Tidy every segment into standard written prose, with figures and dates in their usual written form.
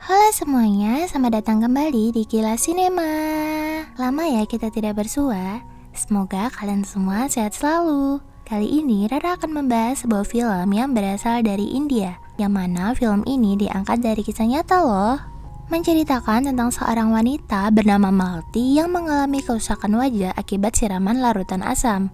Halo semuanya, selamat datang kembali di Kilas Sinema. Lama ya kita tidak bersua. Semoga kalian semua sehat selalu. Kali ini Rara akan membahas sebuah film yang berasal dari India, yang mana film ini diangkat dari kisah nyata loh. Menceritakan tentang seorang wanita bernama Malti yang mengalami kerusakan wajah akibat siraman larutan asam.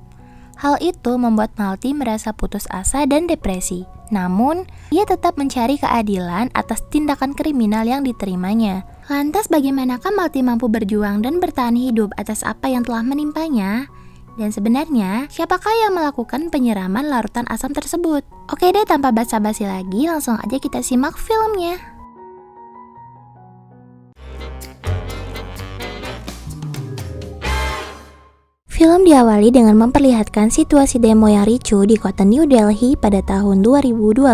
Hal itu membuat Malti merasa putus asa dan depresi. Namun, ia tetap mencari keadilan atas tindakan kriminal yang diterimanya. Lantas bagaimanakah Malti mampu berjuang dan bertahan hidup atas apa yang telah menimpanya? Dan sebenarnya, siapakah yang melakukan penyiraman larutan asam tersebut? Oke deh, tanpa basa-basi lagi, langsung aja kita simak filmnya. Film diawali dengan memperlihatkan situasi demo yang ricuh di kota New Delhi pada tahun 2012.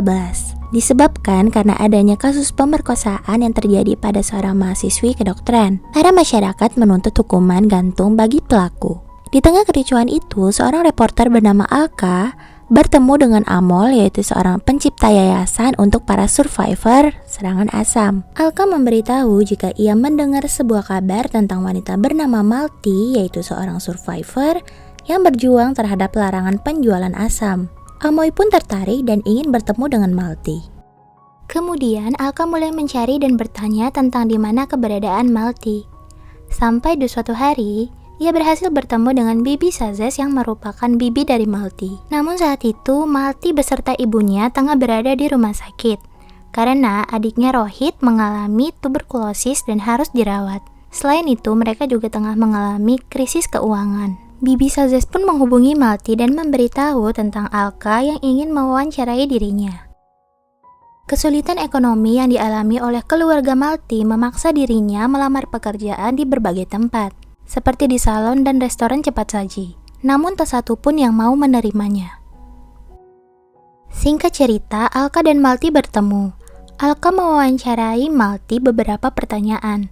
Disebabkan karena adanya kasus pemerkosaan yang terjadi pada seorang mahasiswi kedokteran. Para masyarakat menuntut hukuman gantung bagi pelaku. Di tengah kericuhan itu, seorang reporter bernama Alka bertemu dengan Amol, yaitu seorang pencipta yayasan untuk para survivor serangan asam. Alka memberitahu jika ia mendengar sebuah kabar tentang wanita bernama Malti, yaitu seorang survivor yang berjuang terhadap larangan penjualan asam. Amoy pun tertarik dan ingin bertemu dengan Malti. Kemudian Alka mulai mencari dan bertanya tentang di mana keberadaan Malti. Sampai di suatu hari, ia berhasil bertemu dengan Bibi Sazes yang merupakan bibi dari Malti. Namun saat itu, Malti beserta ibunya tengah berada di rumah sakit karena adiknya Rohit mengalami tuberkulosis dan harus dirawat. Selain itu, mereka juga tengah mengalami krisis keuangan. Bibi Sazes pun menghubungi Malti dan memberitahu tentang Alka yang ingin mewawancarai dirinya. Kesulitan ekonomi yang dialami oleh keluarga Malti memaksa dirinya melamar pekerjaan di berbagai tempat, seperti di salon dan restoran cepat saji. Namun tak satu pun yang mau menerimanya. Singkat cerita, Alka dan Malti bertemu. Alka mewawancarai Malti beberapa pertanyaan.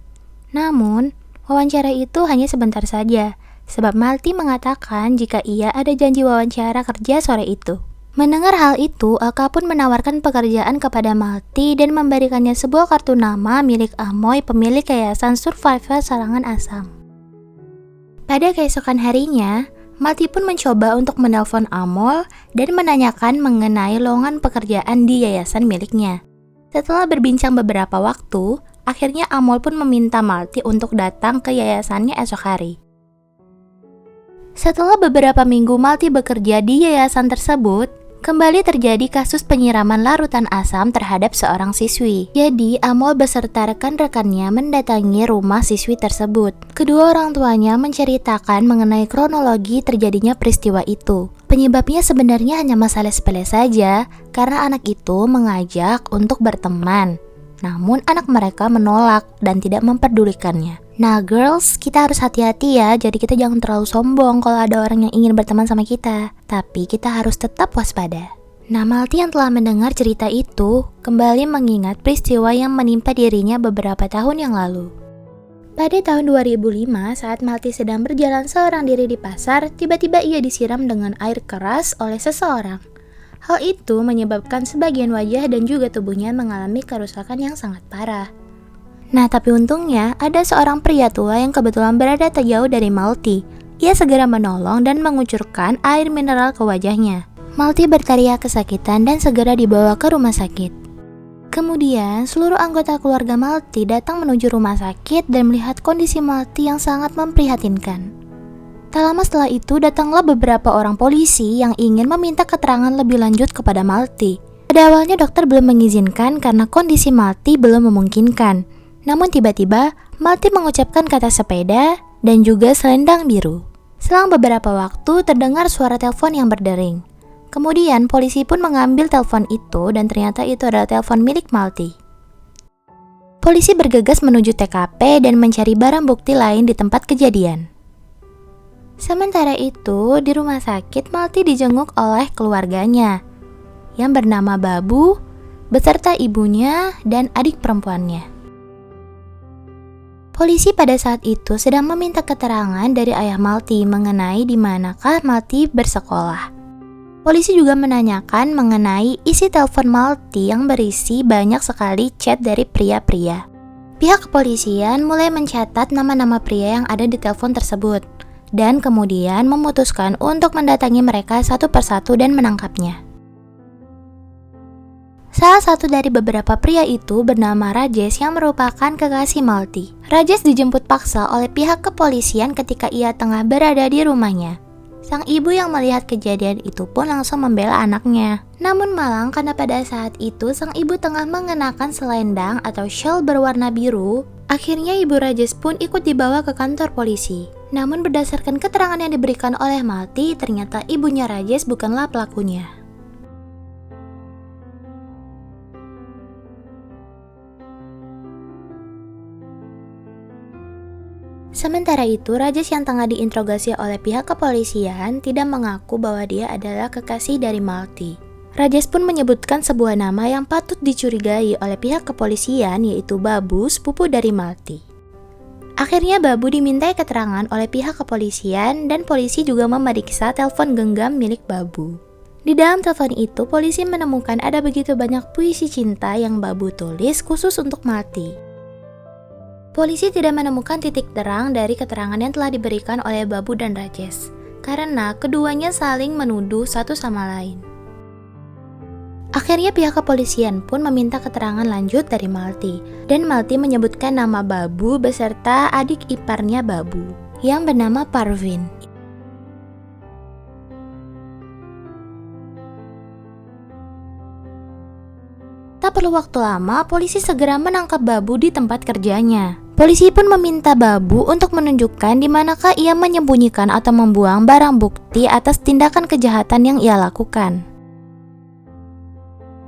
Namun, wawancara itu hanya sebentar saja, sebab Malti mengatakan jika ia ada janji wawancara kerja sore itu. Mendengar hal itu, Alka pun menawarkan pekerjaan kepada Malti dan memberikannya sebuah kartu nama milik Amoy, pemilik yayasan survivor serangan asam. Pada keesokan harinya, Malti pun mencoba untuk menelpon Amol dan menanyakan mengenai lowongan pekerjaan di yayasan miliknya. Setelah berbincang beberapa waktu, akhirnya Amol pun meminta Malti untuk datang ke yayasannya esok hari. Setelah beberapa minggu Malti bekerja di yayasan tersebut, kembali terjadi kasus penyiraman larutan asam terhadap seorang siswi. Jadi, Amol beserta rekan-rekannya mendatangi rumah siswi tersebut. Kedua orang tuanya menceritakan mengenai kronologi terjadinya peristiwa itu. Penyebabnya sebenarnya hanya masalah sepele saja, karena anak itu mengajak untuk berteman. Namun anak mereka menolak dan tidak memperdulikannya. Nah girls, kita harus hati-hati ya, jadi kita jangan terlalu sombong kalau ada orang yang ingin berteman sama kita. Tapi kita harus tetap waspada. Nah, Malti yang telah mendengar cerita itu, kembali mengingat peristiwa yang menimpa dirinya beberapa tahun yang lalu. Pada tahun 2005, saat Malti sedang berjalan seorang diri di pasar, tiba-tiba ia disiram dengan air keras oleh seseorang. Hal itu menyebabkan sebagian wajah dan juga tubuhnya mengalami kerusakan yang sangat parah. Nah, tapi untungnya ada seorang pria tua yang kebetulan berada tak jauh dari Malti. Ia segera menolong dan mengucurkan air mineral ke wajahnya. Malti berteriak kesakitan dan segera dibawa ke rumah sakit. Kemudian, seluruh anggota keluarga Malti datang menuju rumah sakit dan melihat kondisi Malti yang sangat memprihatinkan. Tak lama setelah itu, datanglah beberapa orang polisi yang ingin meminta keterangan lebih lanjut kepada Malti. Pada awalnya dokter belum mengizinkan karena kondisi Malti belum memungkinkan. Namun tiba-tiba, Malti mengucapkan kata sepeda dan juga selendang biru. Selang beberapa waktu, terdengar suara telepon yang berdering. Kemudian, polisi pun mengambil telepon itu dan ternyata itu adalah telepon milik Malti. Polisi bergegas menuju TKP dan mencari barang bukti lain di tempat kejadian. Sementara itu, di rumah sakit, Malti dijenguk oleh keluarganya yang bernama Babu, beserta ibunya dan adik perempuannya. Polisi pada saat itu sedang meminta keterangan dari ayah Malti mengenai di manakah Malti bersekolah. Polisi juga menanyakan mengenai isi telepon Malti yang berisi banyak sekali chat dari pria-pria. Pihak kepolisian mulai mencatat nama-nama pria yang ada di telepon tersebut, dan kemudian memutuskan untuk mendatangi mereka satu persatu dan menangkapnya. Salah satu dari beberapa pria itu bernama Rajesh yang merupakan kekasih Malti. Rajesh dijemput paksa oleh pihak kepolisian ketika ia tengah berada di rumahnya. Sang ibu yang melihat kejadian itu pun langsung membela anaknya. Namun malang karena pada saat itu sang ibu tengah mengenakan selendang atau shawl berwarna biru. Akhirnya ibu Rajesh pun ikut dibawa ke kantor polisi. Namun berdasarkan keterangan yang diberikan oleh Malti, ternyata ibunya Rajesh bukanlah pelakunya. Sementara itu, Rajesh yang tengah diinterogasi oleh pihak kepolisian tidak mengaku bahwa dia adalah kekasih dari Malti. Rajesh pun menyebutkan sebuah nama yang patut dicurigai oleh pihak kepolisian, yaitu Babu, sepupu dari Malti. Akhirnya Babu dimintai keterangan oleh pihak kepolisian dan polisi juga memeriksa telepon genggam milik Babu. Di dalam telepon itu, polisi menemukan ada begitu banyak puisi cinta yang Babu tulis khusus untuk Malti. Polisi tidak menemukan titik terang dari keterangan yang telah diberikan oleh Babu dan Rajesh, karena keduanya saling menuduh satu sama lain. Akhirnya pihak kepolisian pun meminta keterangan lanjut dari Malti, dan Malti menyebutkan nama Babu beserta adik iparnya Babu, yang bernama Parvin. Tak perlu waktu lama, polisi segera menangkap Babu di tempat kerjanya. Polisi pun meminta Babu untuk menunjukkan di manakah ia menyembunyikan atau membuang barang bukti atas tindakan kejahatan yang ia lakukan.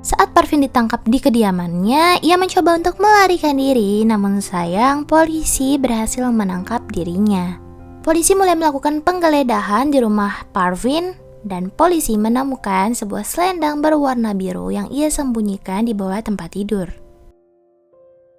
Saat Parvin ditangkap di kediamannya, ia mencoba untuk melarikan diri, namun sayang polisi berhasil menangkap dirinya. Polisi mulai melakukan penggeledahan di rumah Parvin, dan polisi menemukan sebuah selendang berwarna biru yang ia sembunyikan di bawah tempat tidur.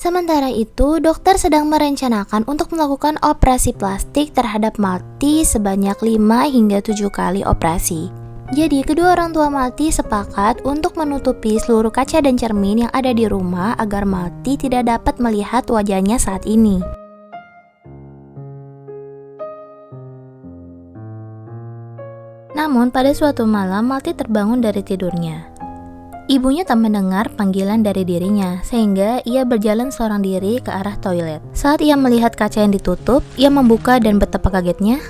Sementara itu, dokter sedang merencanakan untuk melakukan operasi plastik terhadap Malti sebanyak 5 hingga 7 kali operasi. Jadi, kedua orang tua Malti sepakat untuk menutupi seluruh kaca dan cermin yang ada di rumah agar Malti tidak dapat melihat wajahnya saat ini. Namun, pada suatu malam Malti terbangun dari tidurnya. Ibunya tak mendengar panggilan dari dirinya, sehingga ia berjalan seorang diri ke arah toilet. Saat ia melihat kaca yang ditutup, ia membuka dan betapa kagetnya.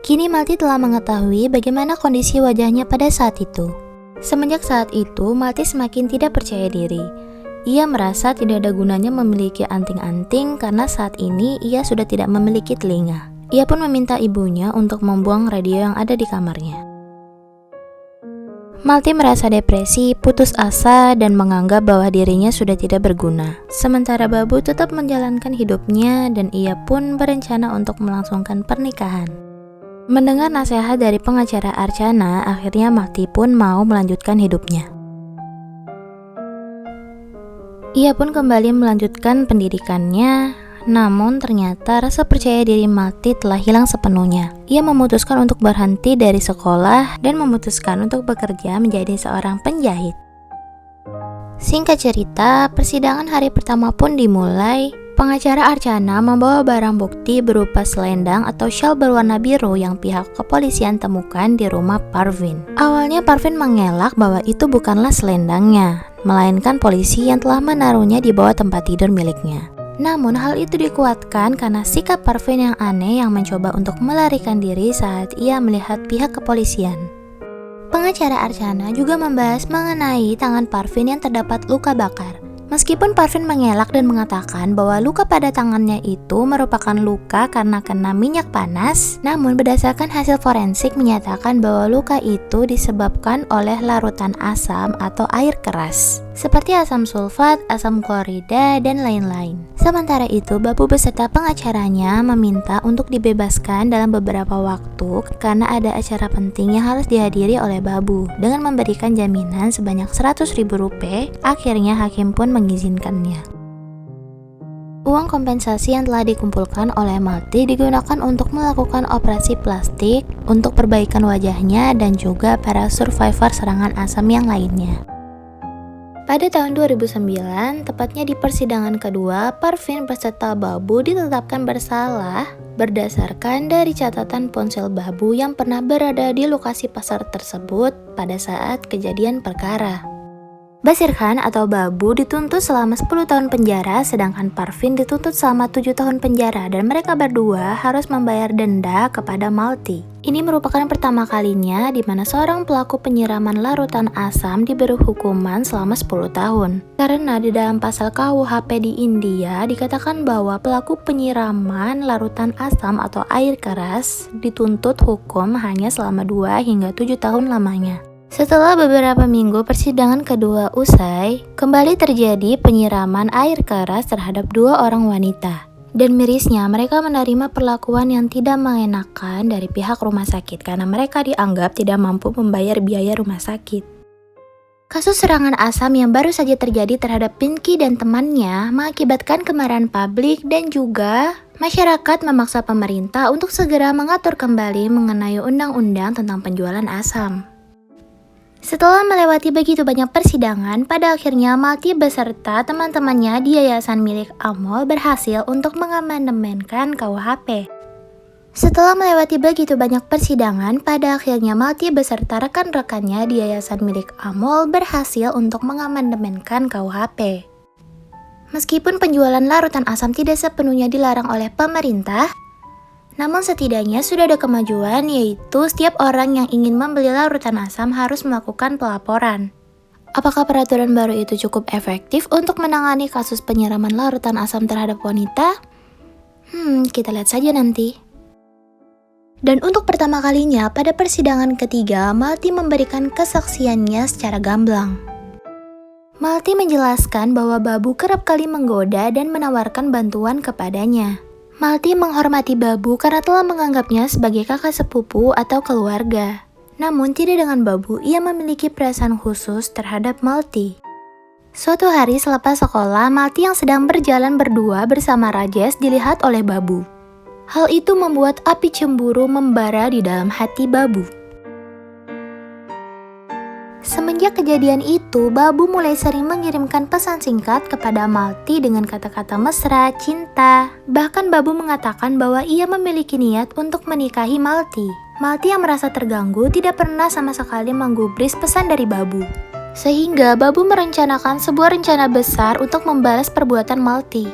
Kini Malti telah mengetahui bagaimana kondisi wajahnya pada saat itu. Semenjak saat itu, Malti semakin tidak percaya diri. Ia merasa tidak ada gunanya memiliki anting-anting karena saat ini ia sudah tidak memiliki telinga. Ia pun meminta ibunya untuk membuang radio yang ada di kamarnya. Malti merasa depresi, putus asa, dan menganggap bahwa dirinya sudah tidak berguna. Sementara Babu tetap menjalankan hidupnya dan ia pun berencana untuk melangsungkan pernikahan. Mendengar nasihat dari pengacara Archana, akhirnya Malti pun mau melanjutkan hidupnya. Ia pun kembali melanjutkan pendidikannya, namun ternyata rasa percaya diri Malti telah hilang sepenuhnya. Ia memutuskan untuk berhenti dari sekolah dan memutuskan untuk bekerja menjadi seorang penjahit. Singkat cerita, persidangan hari pertama pun dimulai. Pengacara Archana membawa barang bukti berupa selendang atau shawl berwarna biru yang pihak kepolisian temukan di rumah Parvin. Awalnya Parvin mengelak bahwa itu bukanlah selendangnya, melainkan polisi yang telah menaruhnya di bawah tempat tidur miliknya. Namun hal itu dikuatkan karena sikap Parvin yang aneh yang mencoba untuk melarikan diri saat ia melihat pihak kepolisian. Pengacara Archana juga membahas mengenai tangan Parvin yang terdapat luka bakar. Meskipun Parvin mengelak dan mengatakan bahwa luka pada tangannya itu merupakan luka karena kena minyak panas, namun berdasarkan hasil forensik menyatakan bahwa luka itu disebabkan oleh larutan asam atau air keras, seperti asam sulfat, asam klorida, dan lain-lain. Sementara itu, Babu beserta pengacaranya meminta untuk dibebaskan dalam beberapa waktu karena ada acara penting yang harus dihadiri oleh Babu. Dengan memberikan jaminan sebanyak 100.000 rupiah, akhirnya hakim pun mengizinkannya. Uang kompensasi yang telah dikumpulkan oleh Malti digunakan untuk melakukan operasi plastik untuk perbaikan wajahnya dan juga para survivor serangan asam yang lainnya. Pada tahun 2009, tepatnya di persidangan kedua, Parvin beserta Babu ditetapkan bersalah berdasarkan dari catatan ponsel Babu yang pernah berada di lokasi pasar tersebut pada saat kejadian perkara. Basir Khan atau Babu dituntut selama 10 tahun penjara, sedangkan Parvin dituntut selama 7 tahun penjara dan mereka berdua harus membayar denda kepada Malti. Ini merupakan pertama kalinya di mana seorang pelaku penyiraman larutan asam diberi hukuman selama 10 tahun. Karena di dalam pasal KUHP di India dikatakan bahwa pelaku penyiraman larutan asam atau air keras dituntut hukum hanya selama 2 hingga 7 tahun lamanya. Setelah beberapa minggu persidangan kedua usai, kembali terjadi penyiraman air keras terhadap 2 orang wanita. Dan mirisnya mereka menerima perlakuan yang tidak mengenakan dari pihak rumah sakit karena mereka dianggap tidak mampu membayar biaya rumah sakit. Kasus serangan asam yang baru saja terjadi terhadap Pinky dan temannya mengakibatkan kemarahan publik dan juga masyarakat memaksa pemerintah untuk segera mengatur kembali mengenai undang-undang tentang penjualan asam. Setelah melewati begitu banyak persidangan, pada akhirnya Malti beserta teman-temannya di yayasan milik Amol berhasil untuk mengamandemenkan KUHP. Setelah melewati begitu banyak persidangan, pada akhirnya Malti beserta rekan-rekannya di yayasan milik Amol berhasil untuk mengamandemenkan KUHP. Meskipun penjualan larutan asam tidak sepenuhnya dilarang oleh pemerintah, namun setidaknya sudah ada kemajuan, yaitu setiap orang yang ingin membeli larutan asam harus melakukan pelaporan. Apakah peraturan baru itu cukup efektif untuk menangani kasus penyiraman larutan asam terhadap wanita? Kita lihat saja nanti. Dan untuk pertama kalinya pada persidangan ketiga, Malti memberikan kesaksiannya secara gamblang. Malti menjelaskan bahwa Babu kerap kali menggoda dan menawarkan bantuan kepadanya. Malti menghormati Babu karena telah menganggapnya sebagai kakak sepupu atau keluarga. Namun tidak dengan Babu, ia memiliki perasaan khusus terhadap Malti. Suatu hari selepas sekolah, Malti yang sedang berjalan berdua bersama Rajesh dilihat oleh Babu. Hal itu membuat api cemburu membara di dalam hati Babu. Semenjak kejadian itu, Babu mulai sering mengirimkan pesan singkat kepada Malti dengan kata-kata mesra, cinta. Bahkan Babu mengatakan bahwa ia memiliki niat untuk menikahi Malti. Malti yang merasa terganggu tidak pernah sama sekali menggubris pesan dari Babu. Sehingga Babu merencanakan sebuah rencana besar untuk membalas perbuatan Malti.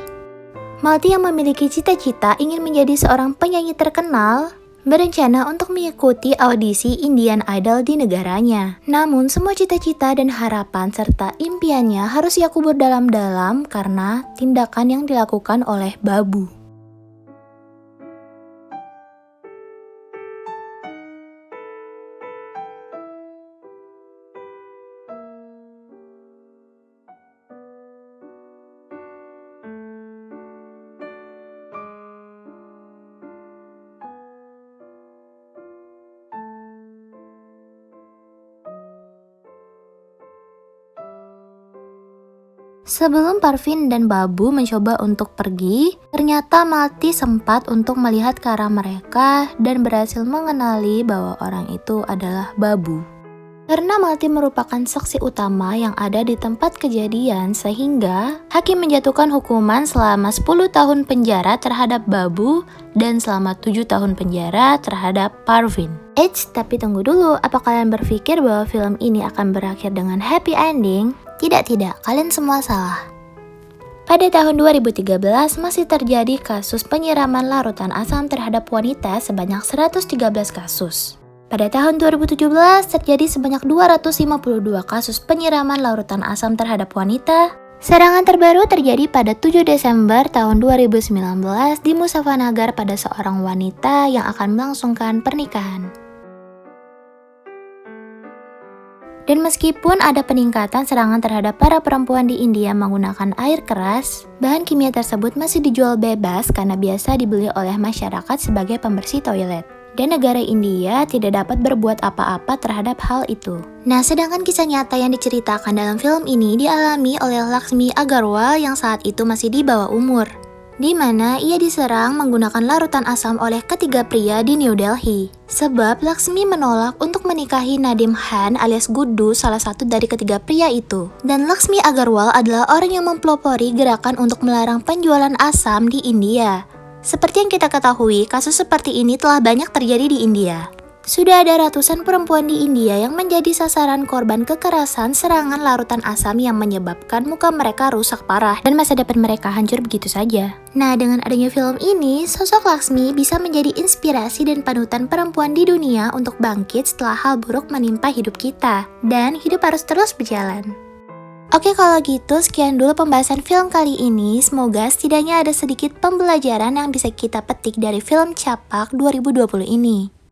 Malti yang memiliki cita-cita ingin menjadi seorang penyanyi terkenal, berencana untuk mengikuti audisi Indian Idol di negaranya. Namun semua cita-cita dan harapan serta impiannya harus ia kubur dalam-dalam karena tindakan yang dilakukan oleh Babu. Sebelum Parvin dan Babu mencoba untuk pergi, ternyata Malti sempat untuk melihat ke arah mereka dan berhasil mengenali bahwa orang itu adalah Babu. Karena Malti merupakan saksi utama yang ada di tempat kejadian, sehingga hakim menjatuhkan hukuman selama 10 tahun penjara terhadap Babu dan selama 7 tahun penjara terhadap Parvin. Tapi tunggu dulu, apa kalian berpikir bahwa film ini akan berakhir dengan happy ending? Tidak, kalian semua salah. Pada tahun 2013 masih terjadi kasus penyiraman larutan asam terhadap wanita sebanyak 113 kasus. Pada tahun 2017 terjadi sebanyak 252 kasus penyiraman larutan asam terhadap wanita. Serangan terbaru terjadi pada 7 Desember tahun 2019 di Muzaffarnagar pada seorang wanita yang akan melangsungkan pernikahan. Dan meskipun ada peningkatan serangan terhadap para perempuan di India menggunakan air keras, bahan kimia tersebut masih dijual bebas karena biasa dibeli oleh masyarakat sebagai pembersih toilet. Dan negara India tidak dapat berbuat apa-apa terhadap hal itu. Nah, sedangkan kisah nyata yang diceritakan dalam film ini dialami oleh Lakshmi Agarwal yang saat itu masih di bawah umur. di mana ia diserang menggunakan larutan asam oleh ketiga pria di New Delhi. Sebab Laksmi menolak untuk menikahi Nadim Khan alias Guddu, salah satu dari ketiga pria itu. Dan Laksmi Agarwal adalah orang yang mempelopori gerakan untuk melarang penjualan asam di India. Seperti yang kita ketahui, kasus seperti ini telah banyak terjadi di India. Sudah ada ratusan perempuan di India yang menjadi sasaran korban kekerasan serangan larutan asam yang menyebabkan muka mereka rusak parah dan masa depan mereka hancur begitu saja. Nah, dengan adanya film ini, sosok Laksmi bisa menjadi inspirasi dan panutan perempuan di dunia untuk bangkit setelah hal buruk menimpa hidup kita. Dan hidup harus terus berjalan. Oke, kalau gitu sekian dulu pembahasan film kali ini. Semoga setidaknya ada sedikit pembelajaran yang bisa kita petik dari film Capak 2020 ini.